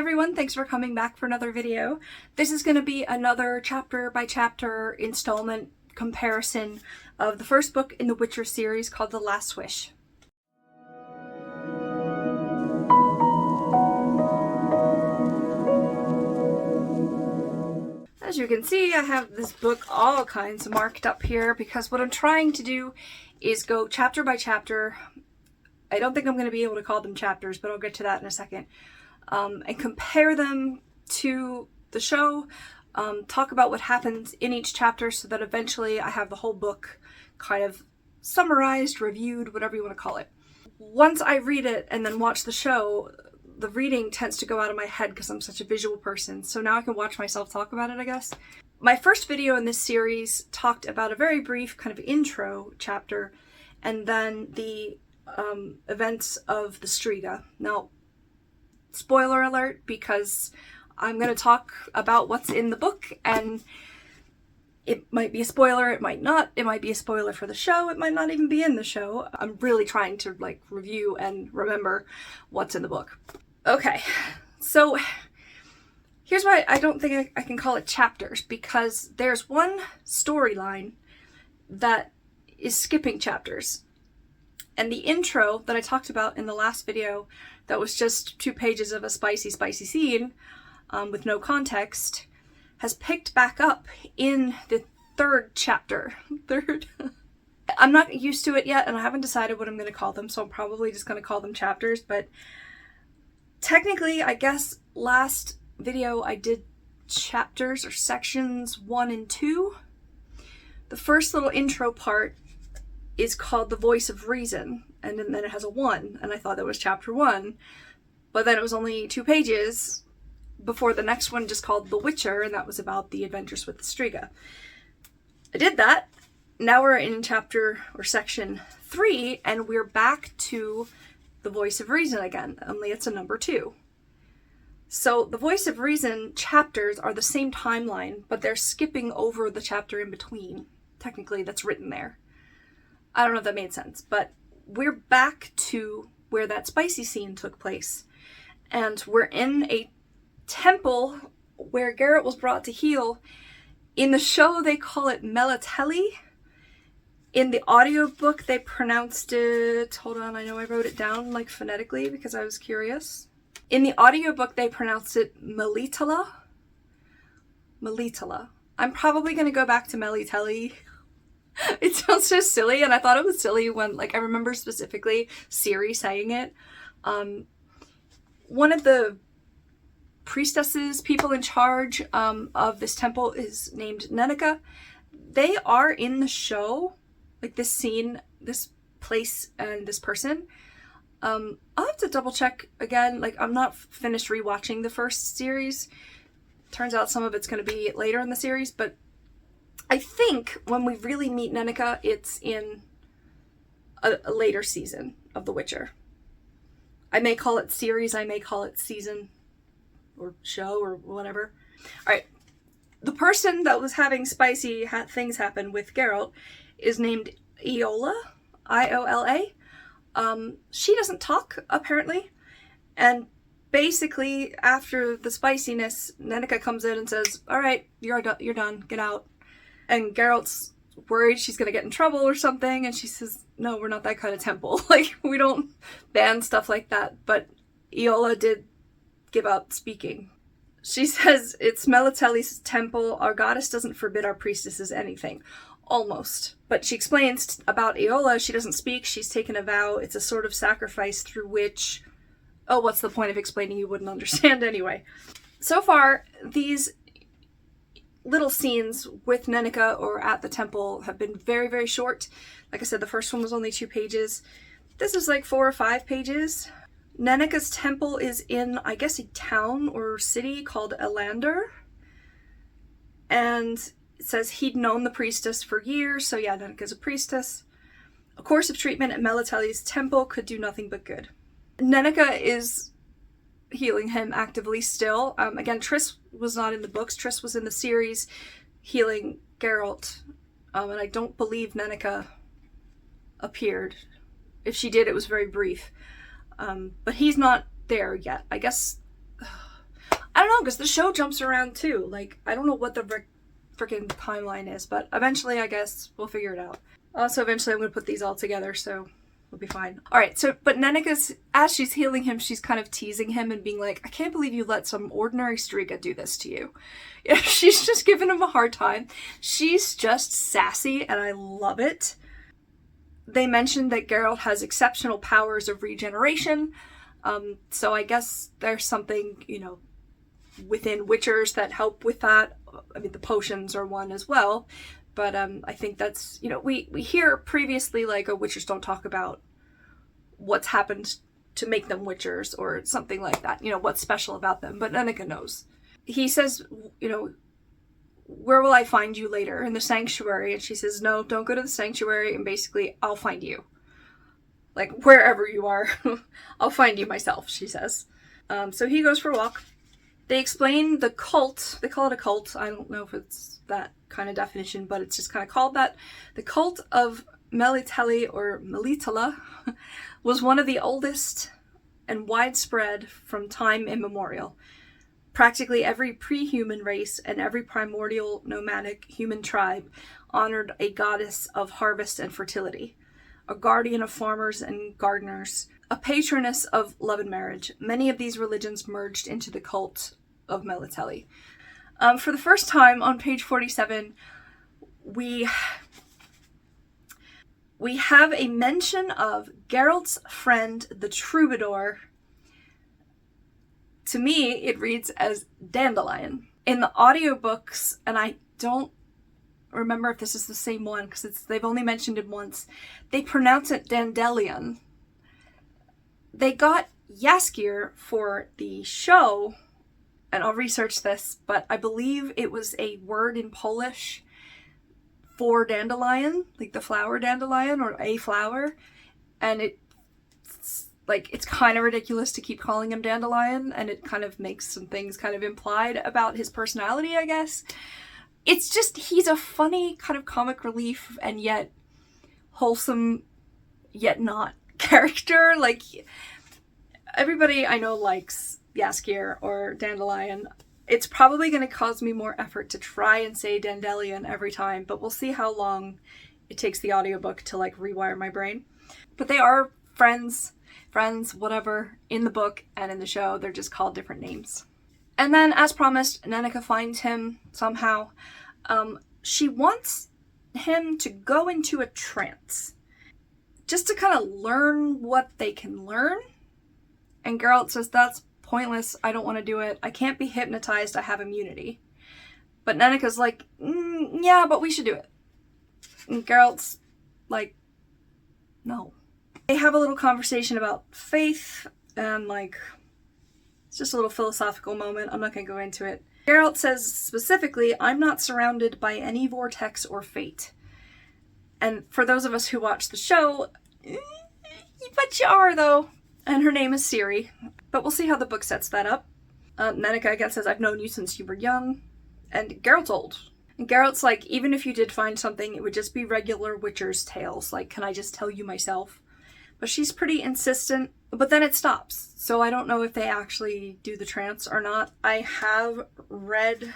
everyone, thanks for coming back for another video. This is going to be another chapter by chapter installment comparison of the first book in the Witcher series called The Last Wish. As you can see, I have this book all kinds marked up here because what I'm trying to do is go chapter by chapter. I don't think I'm going to be able to call them chapters, but I'll get to that in a second. And compare them to the show, talk about what happens in each chapter so that eventually I have the whole book kind of summarized, reviewed, whatever you want to call it. Once I read it and then watch the show, the reading tends to go out of my head because I'm such a visual person, so now I can watch myself talk about it, I guess. My first video in this series talked about a very brief kind of intro chapter and then the events of the Striga. Now, spoiler alert, because I'm going to talk about what's in the book, and it might be a spoiler, it might not, it might be a spoiler for the show, it might not even be in the show. I'm really trying to review and remember what's in the book. Okay, so here's why I don't think I can call it chapters, because there's one storyline that is skipping chapters. And the intro that I talked about in the last video, that was just 2 pages of a spicy scene with no context, has picked back up in the third chapter. I'm not used to it yet, and I haven't decided what I'm going to call them, so I'm probably just going to call them chapters. But technically, I guess last video I did chapters or sections 1 and 2. The first little intro part is called The Voice of Reason, and then it has a 1, and I thought that was chapter 1, but then it was only 2 pages before the next one just called The Witcher, and that was about the adventures with the Striga. I did that. Now we're in chapter or section 3, and we're back to The Voice of Reason again, only it's a number 2. So the Voice of Reason chapters are the same timeline, but they're skipping over the chapter in between, technically, that's written there. I don't know if that made sense, but we're back to where that spicy scene took place. And we're in a temple where Geralt was brought to heal. In the show, they call it Melitele. In the audiobook, they pronounced it... Hold on, I know I wrote it down phonetically because I was curious. In the audiobook, they pronounced it Melitele. Melitele. I'm probably going to go back to Melitele. It sounds so silly, and I thought it was silly when, I remember specifically Ciri saying it. One of the priestesses, people in charge of this temple, is named Nenneke. They are in the show, this scene, this place, and this person. I'll have to double check again. I'm not finished rewatching the first series. Turns out some of it's going to be later in the series, but I think when we really meet Nenneke, it's in a later season of The Witcher. I may call it series, I may call it season, or show, or whatever. Alright, the person that was having spicy things happen with Geralt is named Iola, I-O-L-A. She doesn't talk, apparently, and basically, after the spiciness, Nenneke comes in and says, alright, you're done, get out. And Geralt's worried she's gonna get in trouble or something, and she says, no, we're not that kind of temple. We don't ban stuff like that. But Iola did give up speaking. She says, it's Melitele's temple. Our goddess doesn't forbid our priestesses anything. Almost. But she explains about Iola, she doesn't speak, she's taken a vow. It's a sort of sacrifice through which... Oh, what's the point of explaining? You wouldn't understand anyway. So far, these little scenes with Nenneke or at the temple have been very, very short. Like I said, the first one was only 2 pages. This is 4 or 5 pages. Nenneke's temple is in, I guess, a town or city called Ellander. And it says he'd known the priestess for years, so yeah, Nenneke's a priestess. A course of treatment at Melitele's temple could do nothing but good. Nenneke is healing him actively still. Again, Triss was not in the books. Triss was in the series healing Geralt. And I don't believe Nenneke appeared. If she did, it was very brief. But he's not there yet. I guess don't know, because the show jumps around too. Like, I don't know what the freaking timeline is, but eventually I guess we'll figure it out. Also, eventually I'm going to put these all together, so we'll be fine. Alright, so, but Nenneke's, as she's healing him, she's kind of teasing him and being like, I can't believe you let some ordinary Striga do this to you. Yeah, she's just giving him a hard time. She's just sassy, and I love it. They mentioned that Geralt has exceptional powers of regeneration, so I guess there's something, you know, within Witchers that help with that. I mean, the potions are one as well. But I think that's, you know, we hear previously, like, Witchers don't talk about what's happened to make them Witchers or something like that. You know, what's special about them. But Nenneke knows. He says, you know, where will I find you later? In the sanctuary. And she says, no, don't go to the sanctuary. And basically, I'll find you. Like, wherever you are, I'll find you myself, she says. So he goes for a walk. They explain the cult. They call it a cult. I don't know if it's that kind of definition, but it's just kind of called that. The cult of Melitele, or Melitele, was one of the oldest and widespread from time immemorial. Practically every pre-human race and every primordial nomadic human tribe honored a goddess of harvest and fertility, a guardian of farmers and gardeners, a patroness of love and marriage. Many of these religions merged into the cult of Melitele. For the first time on page 47, we have a mention of Geralt's friend, the troubadour. To me, it reads as Dandelion. In the audiobooks, and I don't remember if this is the same one because they've only mentioned it once, they pronounce it Dandelion. They got Jaskier for the show, and I'll research this, but I believe it was a word in Polish for dandelion, like the flower dandelion or a flower, and it's kind of ridiculous to keep calling him Dandelion, and it kind of makes some things kind of implied about his personality, I guess. It's just, he's a funny kind of comic relief and yet wholesome, yet not character. Like, everybody I know likes Jaskier or Dandelion. It's probably going to cause me more effort to try and say Dandelion every time, but we'll see how long it takes the audiobook to, like, rewire my brain. But they are friends, whatever, in the book and in the show. They're just called different names. And then, as promised, Nenneke finds him somehow. She wants him to go into a trance, just to kind of learn what they can learn. And Geralt says, that's pointless, I don't want to do it. I can't be hypnotized, I have immunity. But Nenneke's like, yeah, but we should do it. And Geralt's like, no. They have a little conversation about faith, and like, it's just a little philosophical moment. I'm not going to go into it. Geralt says specifically, I'm not surrounded by any vortex or fate. And for those of us who watch the show, but you are though. And her name is Ciri. But we'll see how the book sets that up. Nenneke again says, I've known you since you were young. And Geralt's old. And Geralt's like, even if you did find something, it would just be regular Witcher's tales. Like, can I just tell you myself? But she's pretty insistent. But then it stops. So I don't know if they actually do the trance or not. I have read,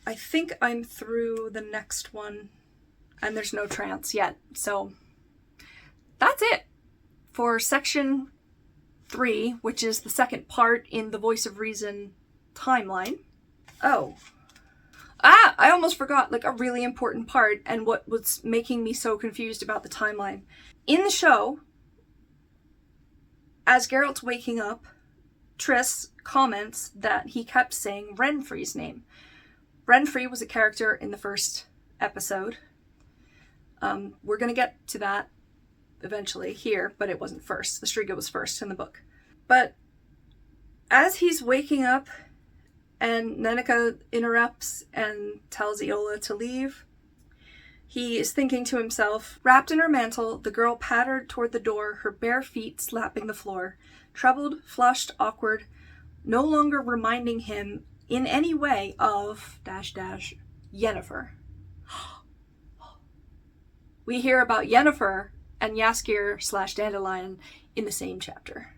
I think I'm through the next one. And there's no trance yet. So that's it for section 3, which is the second part in the Voice of Reason timeline. I almost forgot, like, a really important part and what was making me so confused about the timeline. In the show, as Geralt's waking up, Triss comments that he kept saying Renfri's name. Renfri was a character in the first episode. We're going to get to that eventually here, but it wasn't first. The Striga was first in the book. But as he's waking up and Nenneke interrupts and tells Iola to leave, he is thinking to himself, wrapped in her mantle, the girl pattered toward the door, her bare feet slapping the floor, troubled, flushed, awkward, no longer reminding him in any way of ... Yennefer. We hear about Yennefer and Jaskier / Dandelion in the same chapter.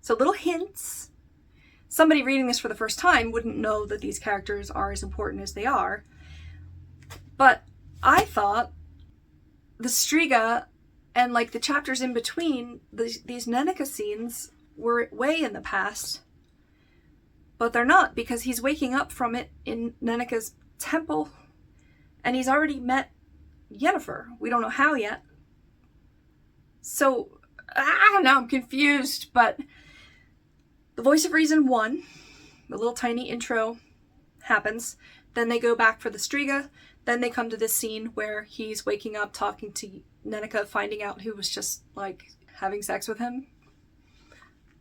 So little hints somebody reading this for the first time wouldn't know that these characters are as important as they are. But I thought the Striga and like the chapters in between, these Nenneke scenes were way in the past. But they're not, because he's waking up from it in Nenneke's temple, and he's already met Yennefer. We don't know how yet. So, now I'm confused, but the voice of reason 1, the little tiny intro happens, then they go back for the Striga, then they come to this scene where he's waking up, talking to Nenneke, finding out who was just, like, having sex with him.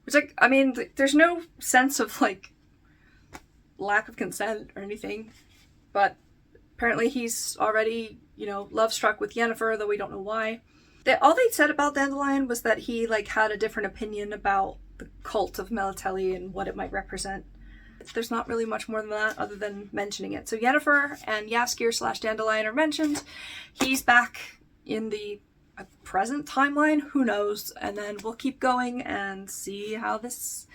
Which, like, I mean, there's no sense of, like, lack of consent or anything, but apparently he's already, you know, love-struck with Yennefer, though we don't know why. All they said about Dandelion was that he, like, had a different opinion about the cult of Melitele and what it might represent. There's not really much more than that other than mentioning it. So Yennefer and Jaskier / Dandelion are mentioned. He's back in the present timeline, who knows, and then we'll keep going and see how this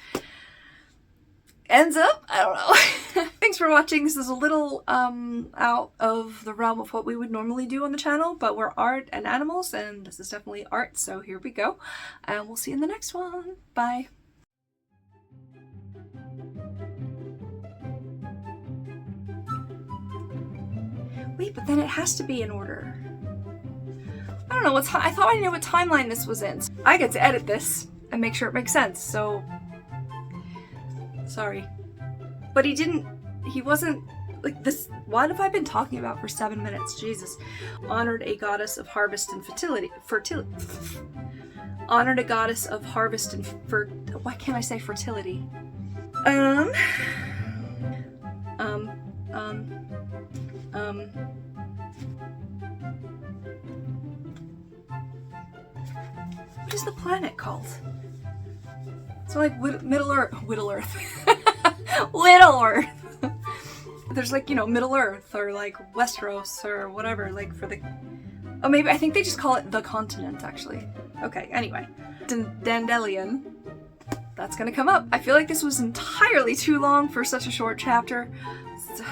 ends up. I don't know. Thanks for watching. This is a little out of the realm of what we would normally do on the channel, but we're art and animals, and this is definitely art, so here we go. And we'll see you in the next one. Bye. Wait, but then it has to be in order. I don't know I thought I knew what timeline this was in. I get to edit this and make sure it makes sense, so sorry. But he wasn't, like, this, what have I been talking about for 7 minutes? Jesus. Honored a goddess of harvest and fertility. Honored a goddess of harvest and why can't I say fertility? What is the planet called? It's like Middle Earth. Little Earth. There's like, you know, Middle Earth or like Westeros or whatever, like for the... Oh, maybe, I think they just call it the continent, actually. Okay, anyway. Dandelion. That's gonna come up. I feel like this was entirely too long for such a short chapter.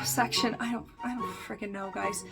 Section. I don't freaking know, guys.